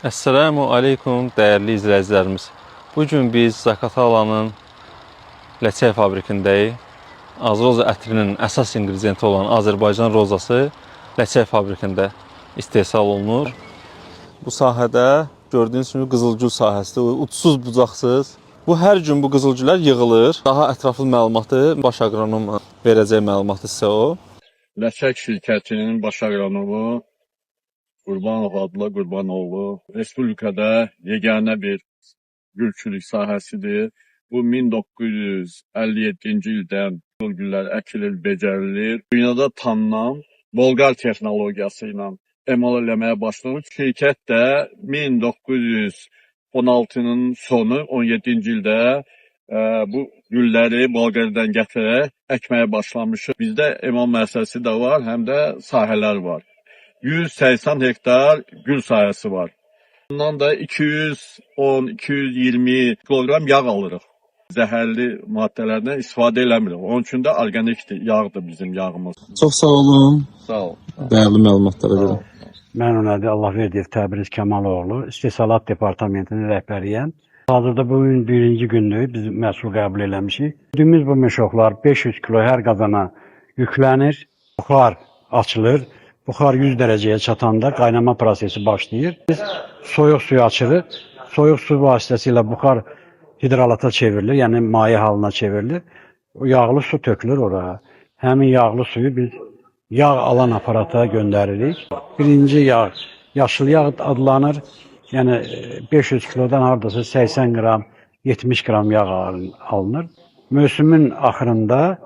Esselamu aleykum dəyərli izləyicilərimiz. Bugün biz Zaqatalanın ləçək fabrikindəyik. Azroza ətrinin əsas ingrediyenti olan Azərbaycan rozası ləçək fabrikində istehsal olunur. Bu sahədə gördüyünüz kimi qızılgül sahəsidir, uçsuz bucaqsız. Bu hər gün bu qızılgüllər yığılır. Daha ətraflı məlumatı baş aqronom verəcək məlumatı sizə o. Ləçək şirkətinin baş aqronomu Qurbanov adlı Qurbanoğlu Respublikada yeganə bir gülçülük sahəsidir. Bu 1957-ci ildən güllər əkilir, becərilir. Dünyada tanınan Bolqar texnologiyası ilə emal eləməyə başlamış. Şirkət də 1916-nın sonu 17-ci ildə bu gülləri Bolqardan gətirərək əkməyə başlamışıq. Bizdə emal müəssisəsi də var, həm də sahələr var. 180 hektar gül sahəsi var. Bundan da 210-220 kilogram yağ alırıq. Zəhərli maddələrdən istifadə eləmirik. Onun üçün də orqanik yağdır bizim yağımız. Çox sağ olun. Sağ ol. Dəyərli məlumatlara görə. Mən Önədi Allahverdiyev Təbriz Kəmaloğlu, İstehsalat Departamentinin rəhbəriyəm. Hazırda bugün birinci gündür, biz məhsul qəbul eləmişik. Gördüyümüz bu meşoqlar 500 kilo hər qazana yüklənir, buxar açılır. Buxar 100 dərəcəyə çatanda qaynama prosesi başlayır. Biz soyuq suyu açırıq. Soyuq su vasitəsilə buxar hidralata çevrilir, yəni maye halına çevrilir. O yağlı su tökülür oraya. Həmin yağlı suyu biz yağ alan aparata göndəririk. Birinci yağ, yaşıl yağ adlanır. Yəni 500 kilodan hardasa 80 qram, 70 qram yağ alınır. Mövsümün axırında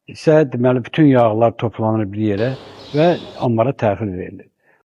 isə deməli bütün yağlar toplanır bir yerə və ambara təhvil verilir.